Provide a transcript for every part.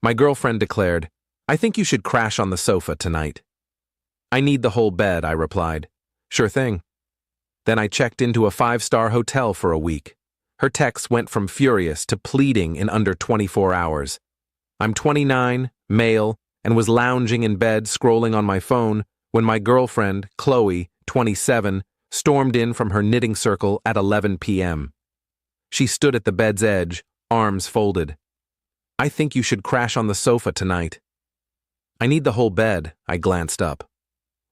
My girlfriend declared, "I think you should crash on the sofa tonight." "I need the whole bed," I replied. "Sure thing." Then I checked into a 5-star hotel for a week. Her texts went from furious to pleading in under 24 hours. I'm 29, male, and was lounging in bed scrolling on my phone when my girlfriend, Chloe, 27, stormed in from her knitting circle at 11 p.m. She stood at the bed's edge, arms folded. "I think you should crash on the sofa tonight." "I need the whole bed," I glanced up.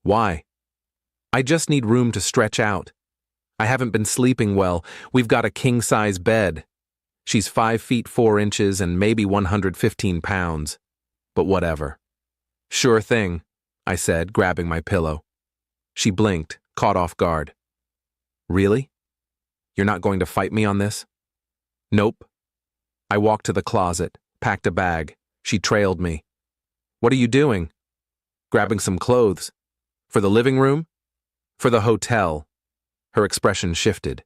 "Why?" "I just need room to stretch out. I haven't been sleeping well. We've got a king-size bed." She's 5 feet 4 inches and maybe 115 pounds. But whatever. "Sure thing," I said, grabbing my pillow. She blinked, caught off guard. "Really? You're not going to fight me on this?" "Nope." I walked to the closet, packed a bag. She trailed me. "What are you doing?" "Grabbing some clothes." "For the living room?" "For the hotel." Her expression shifted.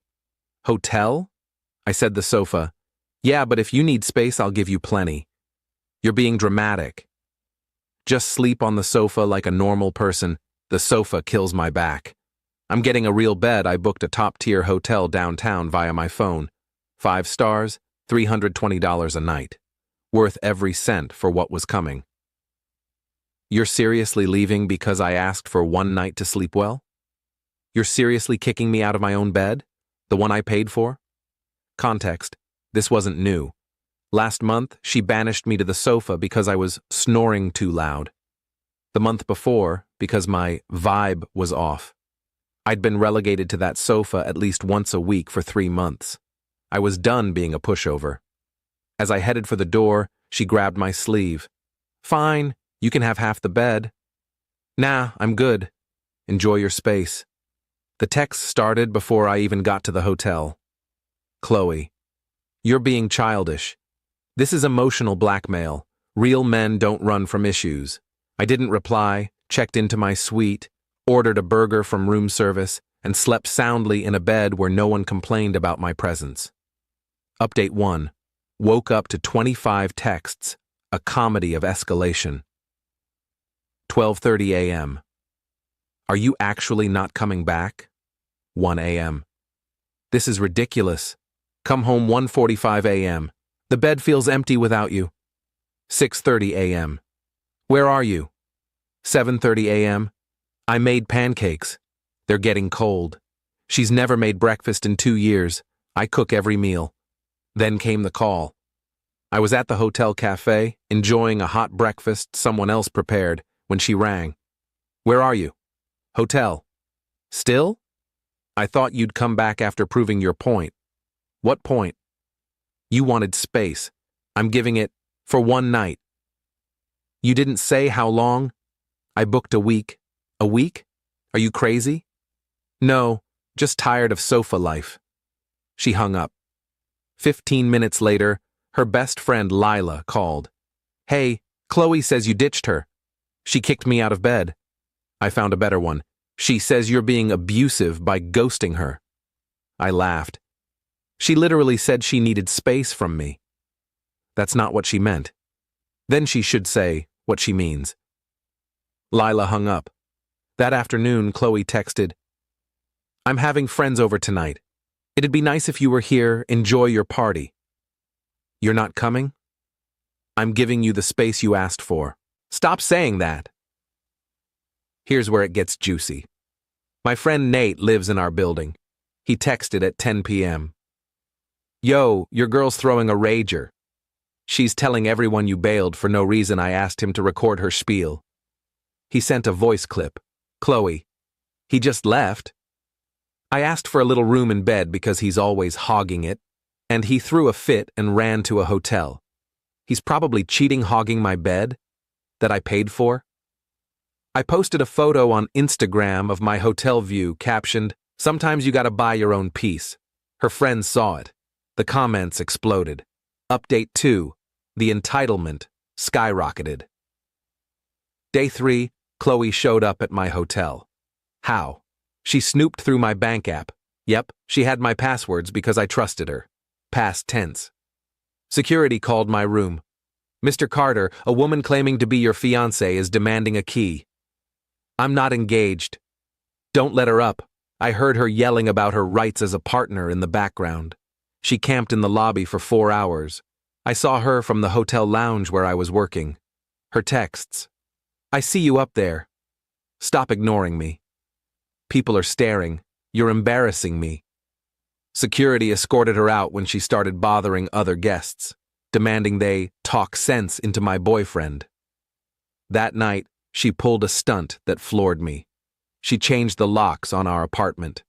"Hotel?" I said the sofa. "Yeah, but if you need space, I'll give you plenty." "You're being dramatic." "Just sleep on the sofa like a normal person. The sofa kills my back. I'm getting a real bed. I booked a top-tier hotel downtown via my phone. 5 stars, $320 a night. Worth every cent for what was coming." "You're seriously leaving because I asked for one night to sleep well? You're seriously kicking me out of my own bed? The one I paid for?" Context: this wasn't new. Last month, she banished me to the sofa because I was snoring too loud. The month before, because my vibe was off. I'd been relegated to that sofa at least once a week for 3 months. I was done being a pushover. As I headed for the door, she grabbed my sleeve. "Fine, you can have half the bed." "Nah, I'm good. Enjoy your space." The text started before I even got to the hotel. "Chloe, you're being childish. This is emotional blackmail. Real men don't run from issues." I didn't reply, checked into my suite, ordered a burger from room service, and slept soundly in a bed where no one complained about my presence. Update 1. Woke up to 25 texts, a comedy of escalation. 12:30 a.m. Are you actually not coming back? 1 a.m. This is ridiculous. Come home 1:45 a.m. The bed feels empty without you. 6:30 a.m. Where are you? 7:30 a.m. I made pancakes. They're getting cold. She's never made breakfast in 2 years. I cook every meal. Then came the call. I was at the hotel cafe, enjoying a hot breakfast someone else prepared, when she rang. "Where are you?" "Hotel." "Still?" "I thought you'd come back after proving your point." "What point?" "You wanted space. I'm giving it for one night." "You didn't say how long?" "I booked a week." "A week? Are you crazy?" "No, just tired of sofa life." She hung up. 15 minutes later, her best friend Lila called. "Hey, Chloe says you ditched her. She kicked me out of bed." I found a better one. "She says you're being abusive by ghosting her." I laughed. "She literally said she needed space from me." That's not what she meant. Then she should say what she means. Lila hung up. That afternoon, Chloe texted, "I'm having friends over tonight. It'd be nice if you were here. Enjoy your party." "You're not coming?" "I'm giving you the space you asked for." "Stop saying that." Here's where it gets juicy. My friend Nate lives in our building. He texted at 10 p.m. "Yo, your girl's throwing a rager. She's telling everyone you bailed for no reason. I asked him to record her spiel." He sent a voice clip. "Chloe, he just left. I asked for a little room in bed because he's always hogging it, and he threw a fit and ran to a hotel. He's probably cheating hogging my bed that I paid for." I posted a photo on Instagram of my hotel view captioned, "Sometimes you gotta buy your own peace." Her friends saw it. The comments exploded. Update 2. The entitlement skyrocketed. Day 3, Chloe showed up at my hotel. How? She snooped through my bank app. Yep, she had my passwords because I trusted her. Past tense. Security called my room. Mr. Carter, a woman claiming to be your fiancé is demanding a key. I'm not engaged. Don't let her up. I heard her yelling about her rights as a partner in the background. She camped in the lobby for 4 hours. I saw her from the hotel lounge where I was working. Her texts. I see you up there. Stop ignoring me. People are staring. You're embarrassing me. Security escorted her out when she started bothering other guests, demanding they talk sense into my boyfriend. That night, she pulled a stunt that floored me. She changed the locks on our apartment,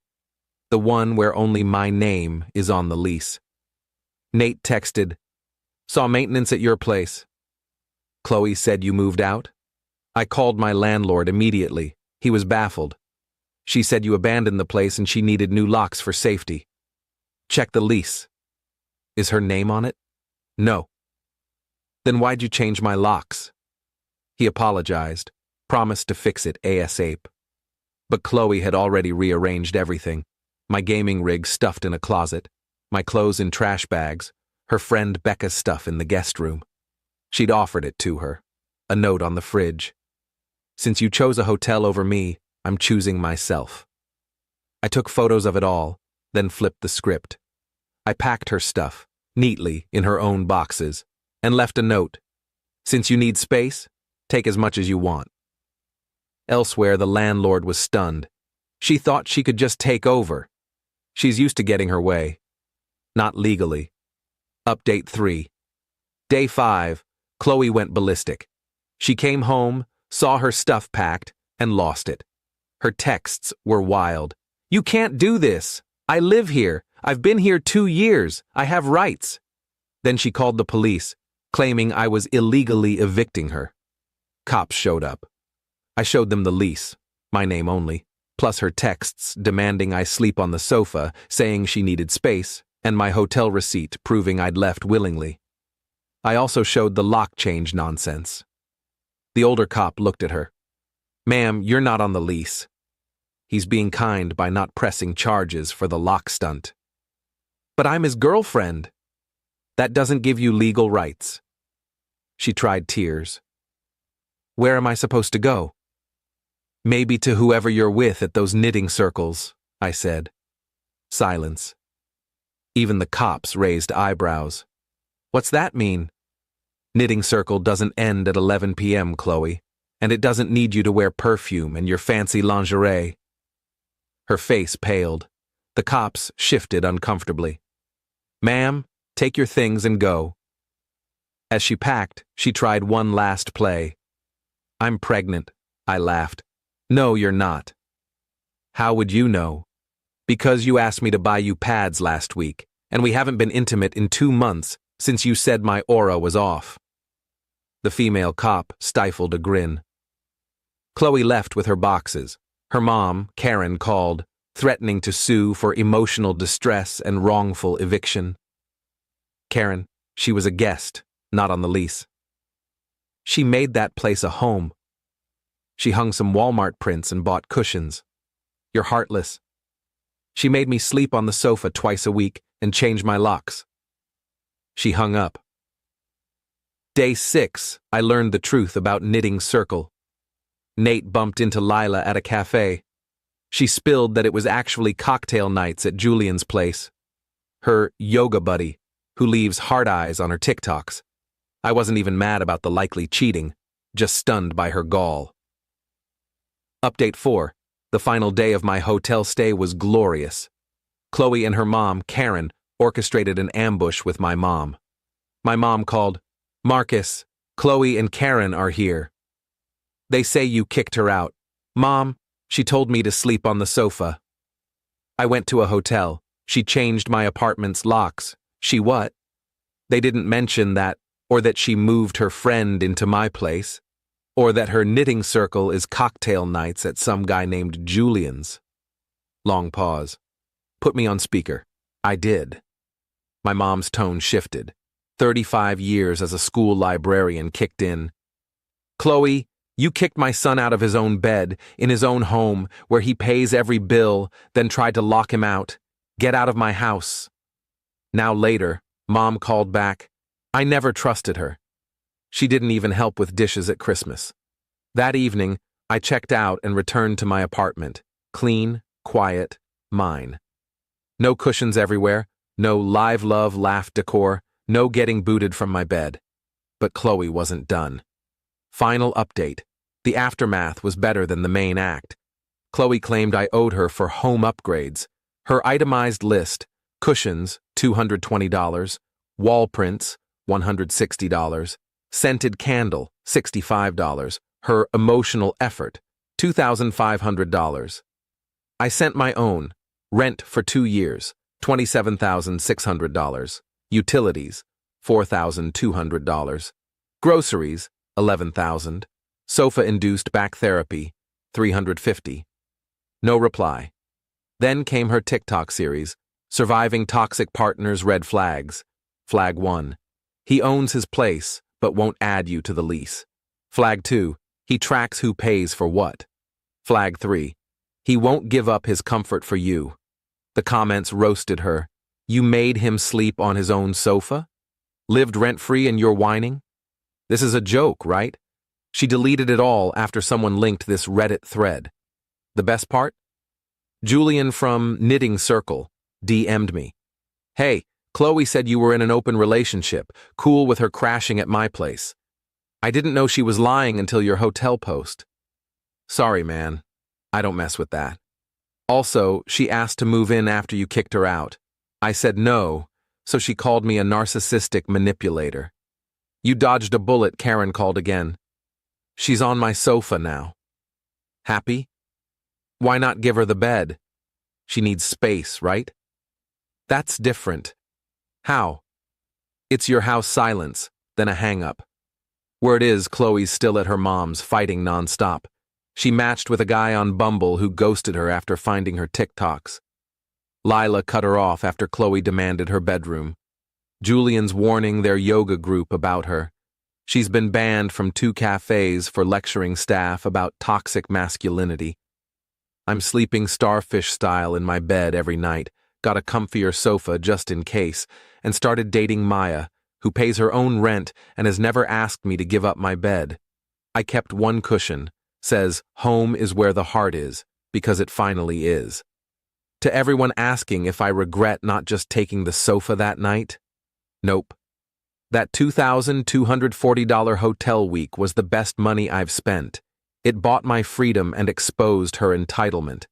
the one where only my name is on the lease. Nate texted, "Saw maintenance at your place." Chloe said you moved out? I called my landlord immediately. He was baffled. She said you abandoned the place and she needed new locks for safety. Check the lease. Is her name on it? No. Then why'd you change my locks? He apologized, promised to fix it ASAP. But Chloe had already rearranged everything. My gaming rig stuffed in a closet, my clothes in trash bags, her friend Becca's stuff in the guest room. She'd offered it to her, a note on the fridge. Since you chose a hotel over me, I'm choosing myself. I took photos of it all, then flipped the script. I packed her stuff, neatly in her own boxes, and left a note. Since you need space, take as much as you want. Elsewhere, the landlord was stunned. She thought she could just take over. She's used to getting her way. Not legally. Update 3. Day 5, Chloe went ballistic. She came home, saw her stuff packed, and lost it. Her texts were wild. You can't do this. I live here. I've been here 2 years. I have rights. Then she called the police, claiming I was illegally evicting her. Cops showed up. I showed them the lease, my name only, plus her texts demanding I sleep on the sofa, saying she needed space, and my hotel receipt proving I'd left willingly. I also showed the lock change nonsense. The older cop looked at her. Ma'am, you're not on the lease. He's being kind by not pressing charges for the lock stunt. But I'm his girlfriend. That doesn't give you legal rights. She tried tears. Where am I supposed to go? Maybe to whoever you're with at those knitting circles, I said. Silence. Even the cops raised eyebrows. What's that mean? Knitting circle doesn't end at 11 p.m., Chloe, and it doesn't need you to wear perfume and your fancy lingerie. Her face paled. The cops shifted uncomfortably. Ma'am, take your things and go. As she packed, she tried one last play. I'm pregnant, I laughed. No, you're not. How would you know? Because you asked me to buy you pads last week, and we haven't been intimate in 2 months since you said my aura was off. The female cop stifled a grin. Chloe left with her boxes. Her mom, Karen, called, threatening to sue for emotional distress and wrongful eviction. Karen, she was a guest, not on the lease. She made that place a home. She hung some Walmart prints and bought cushions. You're heartless. She made me sleep on the sofa twice a week and change my locks. She hung up. Day 6, I learned the truth about Knitting Circle. Nate bumped into Lila at a cafe. She spilled that it was actually cocktail nights at Julian's place. Her yoga buddy, who leaves heart eyes on her TikToks. I wasn't even mad about the likely cheating, just stunned by her gall. Update 4. The final day of my hotel stay was glorious. Chloe and her mom, Karen, orchestrated an ambush with my mom. My mom called, Marcus, Chloe and Karen are here. They say you kicked her out. Mom, she told me to sleep on the sofa. I went to a hotel. She changed my apartment's locks. She what? They didn't mention that, or that she moved her friend into my place, or that her knitting circle is cocktail nights at some guy named Julian's. Long pause. Put me on speaker. I did. My mom's tone shifted. 35 years as a school librarian kicked in. Chloe, you kicked my son out of his own bed, in his own home, where he pays every bill, then tried to lock him out. Get out of my house. Now later, Mom called back. I never trusted her. She didn't even help with dishes at Christmas. That evening, I checked out and returned to my apartment. Clean, quiet, mine. No cushions everywhere, no live love laugh decor, no getting booted from my bed. But Chloe wasn't done. Final update. The aftermath was better than the main act. Chloe claimed I owed her for home upgrades. Her itemized list: cushions, $220, wall prints, $160, scented candle, $65, her emotional effort, $2,500. I sent my own, rent for 2 years, $27,600, utilities, $4,200, groceries, $11,000, sofa-induced back therapy, $350. No reply. Then came her TikTok series, Surviving Toxic Partners Red Flags. Flag 1. He owns his place, but won't add you to the lease. Flag 2. He tracks who pays for what. Flag 3. He won't give up his comfort for you. The comments roasted her. You made him sleep on his own sofa? Lived rent-free and you're whining? This is a joke, right? She deleted it all after someone linked this Reddit thread. The best part? Julian from Knitting Circle DM'd me. Hey, Chloe said you were in an open relationship, cool with her crashing at my place. I didn't know she was lying until your hotel post. Sorry, man. I don't mess with that. Also, she asked to move in after you kicked her out. I said no, so she called me a narcissistic manipulator. You dodged a bullet, Karen called again. She's on my sofa now. Happy? Why not give her the bed? She needs space, right? That's different. How? It's your house silence, then a hang-up. Word is, Chloe's still at her mom's, fighting nonstop. She matched with a guy on Bumble who ghosted her after finding her TikToks. Lila cut her off after Chloe demanded her bedroom. Julian's warning their yoga group about her. She's been banned from 2 cafes for lecturing staff about toxic masculinity. I'm sleeping starfish style in my bed every night, got a comfier sofa just in case, and started dating Maya, who pays her own rent and has never asked me to give up my bed. I kept one cushion, says home is where the heart is, because it finally is. To everyone asking if I regret not just taking the sofa that night, nope. That $2,240 hotel week was the best money I've spent. It bought my freedom and exposed her entitlement.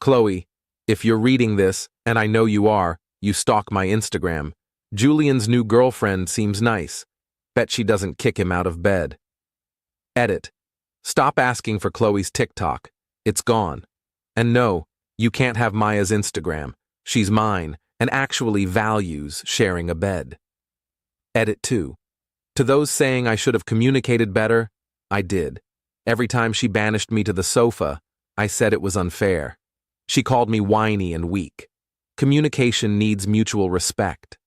Chloe, if you're reading this, and I know you are, you stalk my Instagram, Julian's new girlfriend seems nice. Bet she doesn't kick him out of bed. Edit. Stop asking for Chloe's TikTok. It's gone. And no, you can't have Maya's Instagram. She's mine and actually values sharing a bed. Edit 2. To those saying I should have communicated better, I did. Every time she banished me to the sofa, I said it was unfair. She called me whiny and weak. Communication needs mutual respect.